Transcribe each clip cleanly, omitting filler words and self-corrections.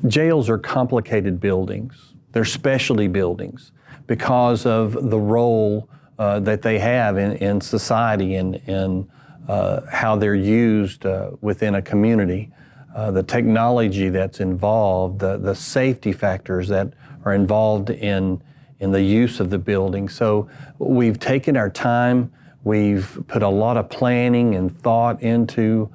Jails are complicated buildings. They're specialty buildings because of the role that they have in society and how they're used within a community. The technology that's involved, the safety factors that are involved in the use of the building. So we've taken our time, we've put a lot of planning and thought into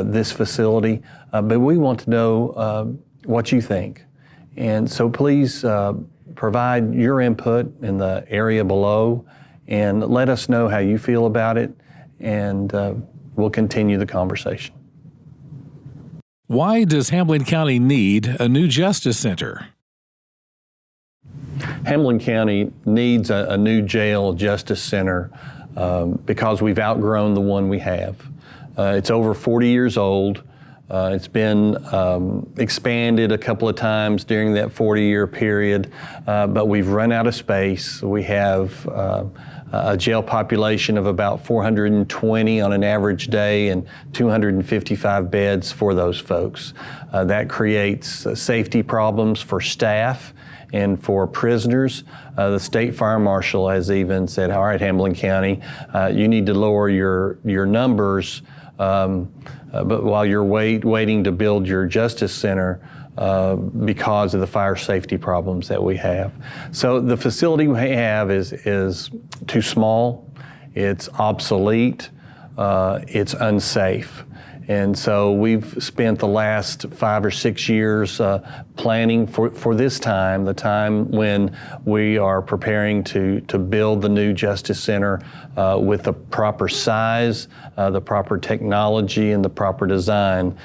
this facility, but we want to know what you think. And so please provide your input in the area below and let us know how you feel about it, and we'll continue the conversation. Why does Hamblen County need a new justice center? Hamblen County needs a new jail justice center because we've outgrown the one we have. It's over 40 years old. It's been expanded a couple of times during that 40-year period, but we've run out of space. We have a jail population of about 420 on an average day and 255 beds for those folks. That creates safety problems for staff and for prisoners. The state fire marshal has even said, all right, Hamblen County, you need to lower your numbers, but while you're waiting to build your justice center because of the fire safety problems that we have. So the facility we have is too small, it's obsolete, it's unsafe. And so we've spent the last 5 or 6 years planning for this time, the time when we are preparing to build the new Justice Center with the proper size, the proper technology, and the proper design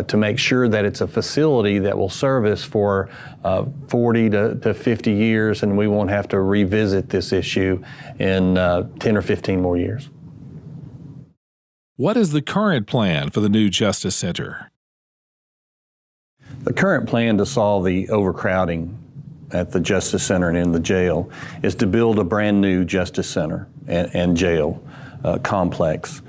to make sure that it's a facility that will serve us for 40 to 50 years, and we won't have to revisit this issue in 10 or 15 more years. What is the current plan for the new Justice Center? The current plan to solve the overcrowding at the Justice Center and in the jail is to build a brand new Justice Center and jail complex.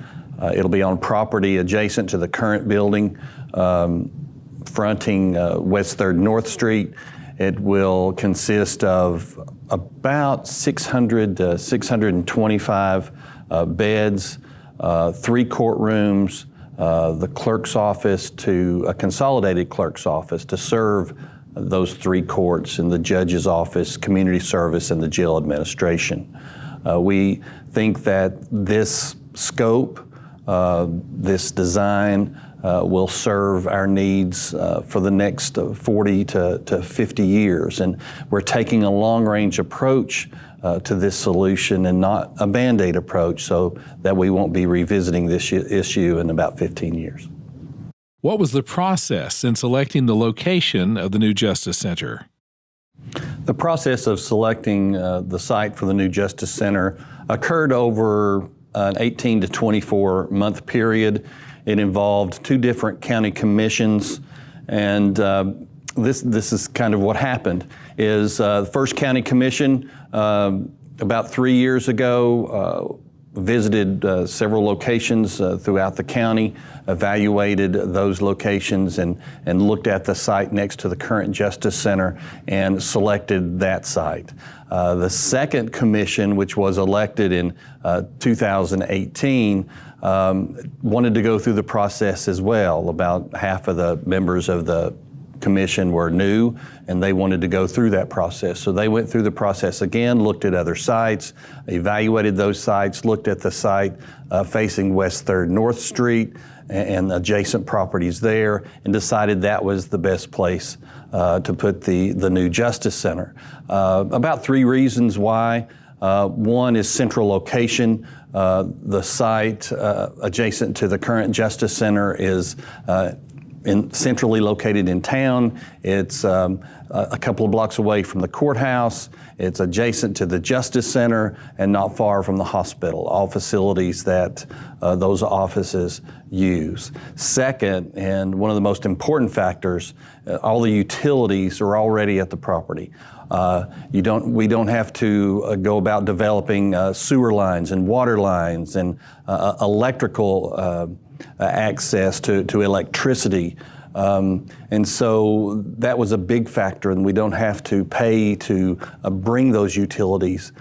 It'll be on property adjacent to the current building, fronting West 3rd North Street. It will consist of about 600 to 625 beds, 3 courtrooms, the clerk's office to a consolidated clerk's office to serve those 3 courts, and the judge's office, community service, and the jail administration. We think that this scope, this design will serve our needs for the next 40 to 50 years. And we're taking a long-range approach to this solution and not a Band-Aid approach, so that we won't be revisiting this issue in about 15 years. What was the process in selecting the location of the new Justice Center? The process of selecting the site for the new Justice Center occurred over an 18 to 24 month period. It involved 2 different county commissions, and this is kind of what happened. Is the first county commission about 3 years ago visited several locations throughout the county, evaluated those locations, and looked at the site next to the current Justice Center and selected that site. The second commission, which was elected in 2018, wanted to go through the process as well. About half of the members of the commission were new, and they wanted to go through that process. So they went through the process again, looked at other sites, evaluated those sites, looked at the site facing West 3rd North Street and adjacent properties there, and decided that was the best place to put the new Justice Center. About 3 reasons why. One is central location. The site adjacent to the current Justice Center is centrally located in town. It's a couple of blocks away from the courthouse. It's adjacent to the Justice Center and not far from the hospital, all facilities that those offices use. Second, and one of the most important factors, all the utilities are already at the property. We don't have to go about developing sewer lines and water lines and electrical access to electricity And so that was a big factor, and we don't have to pay to bring those utilities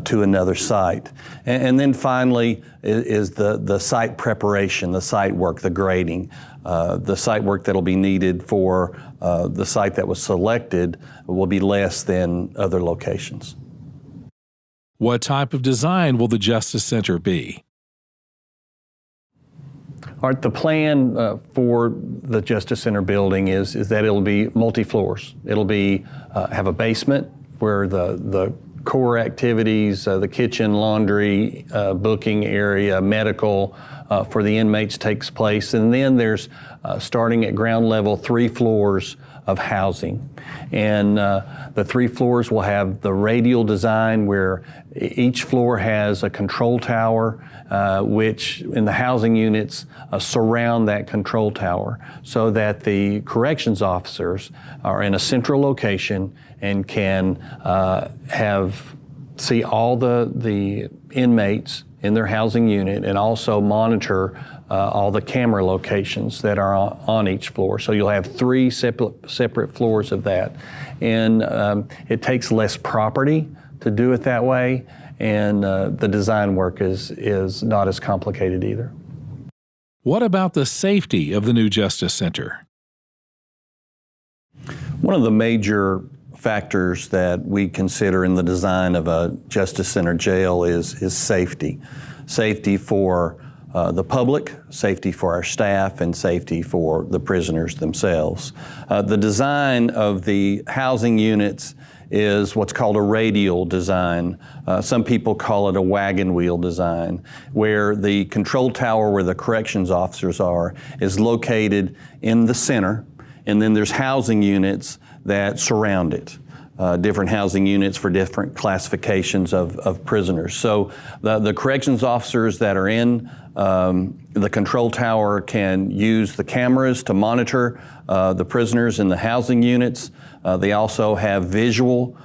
to another site. And then finally is the site preparation, the site work, the grading. The site work that'll be needed for the site that was selected will be less than other locations. What type of design will the Justice Center be? All right, the plan for the Justice Center building is that it'll be multi-floors. It'll be have a basement where the core activities, the kitchen, laundry, booking area, medical for the inmates takes place. And then there's, starting at ground level, 3 floors of housing. And the 3 floors will have the radial design where each floor has a control tower, which in the housing units surround that control tower so that the corrections officers are in a central location and can see all the inmates in their housing unit and also monitor all the camera locations that are on each floor. So you'll have 3 separate floors of that. And it takes less property to do it that way, and the design work is not as complicated either. What about the safety of the new Justice Center? One of the major factors that we consider in the design of a Justice Center jail is safety. Safety for the public, safety for our staff, and safety for the prisoners themselves. The design of the housing units is what's called a radial design. Some people call it a wagon wheel design, where the control tower where the corrections officers are is located in the center, and then there's housing units that surround it. Different housing units for different classifications of prisoners. So the corrections officers that are in the control tower can use the cameras to monitor the prisoners in the housing units. They also have visual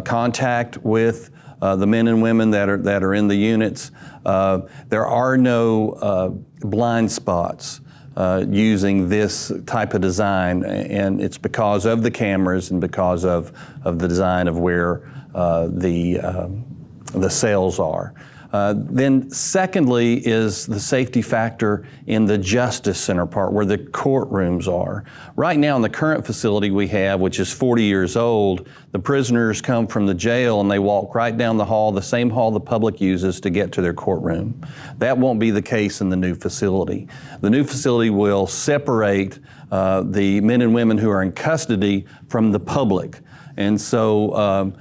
contact with the men and women that are in the units. There are no blind spots using this type of design, and it's because of the cameras and because of the design of where the cells are. Then secondly is the safety factor in the Justice Center part where the courtrooms are. Right now in the current facility we have, which is 40 years old, the prisoners come from the jail and they walk right down the hall, the same hall the public uses to get to their courtroom. That won't be the case in the new facility. The new facility will separate the men and women who are in custody from the public. And so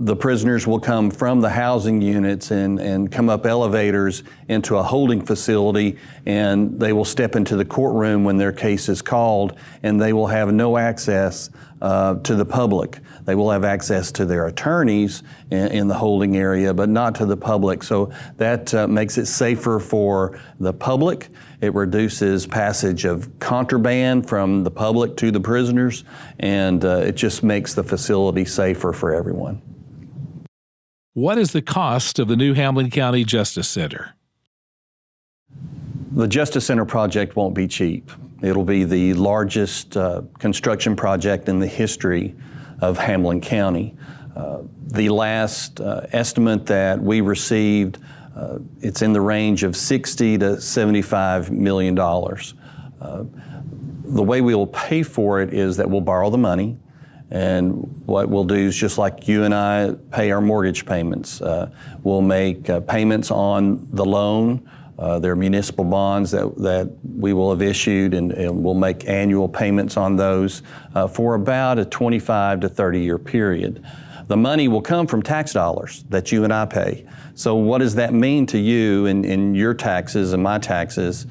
the prisoners will come from the housing units and come up elevators into a holding facility, and they will step into the courtroom when their case is called, and they will have no access to the public. They will have access to their attorneys in the holding area, but not to the public. So that makes it safer for the public. It reduces passage of contraband from the public to the prisoners, and it just makes the facility safer for everyone. What is the cost of the new Hamblen County Justice Center? The Justice Center project won't be cheap. It'll be the largest construction project in the history of Hamblen County. The last estimate that we received, it's in the range of $60 to $75 million. The way we will pay for it is that we'll borrow the money. And what we'll do is just like you and I pay our mortgage payments. We'll make payments on the loan. There are municipal bonds that we will have issued, and we'll make annual payments on those for about a 25 to 30 year period. The money will come from tax dollars that you and I pay. So what does that mean to you in your taxes and my taxes?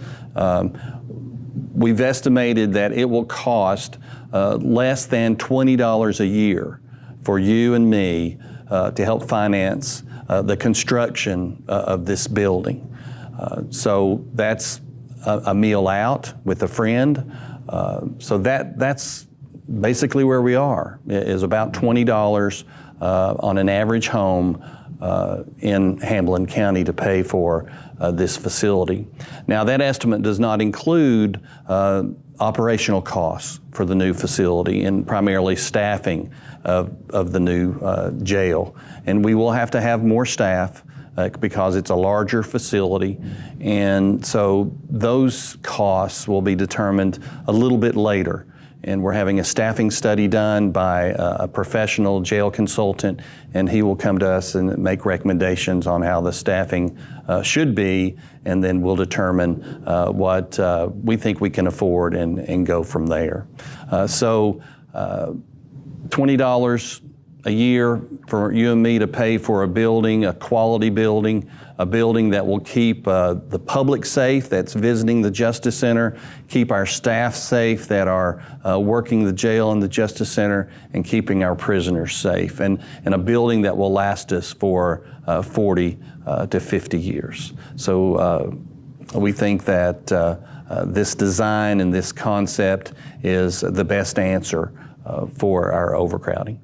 We've estimated that it will cost less than $20 a year for you and me to help finance the construction of this building. So that's a meal out with a friend. So that's basically where we are, is about $20 on an average home in Hamblen County to pay for this facility. Now, that estimate does not include operational costs for the new facility and primarily staffing of the new jail. And we will have to have more staff because it's a larger facility, and so those costs will be determined a little bit later. And we're having a staffing study done by a professional jail consultant, and he will come to us and make recommendations on how the staffing should be, and then we'll determine what we think we can afford and go from there. So $20 a year for you and me to pay for a building, a quality building, a building that will keep the public safe that's visiting the Justice Center, keep our staff safe that are working the jail and the Justice Center, and keeping our prisoners safe, and a building that will last us for 40 to 50 years. So we think that this design and this concept is the best answer for our overcrowding.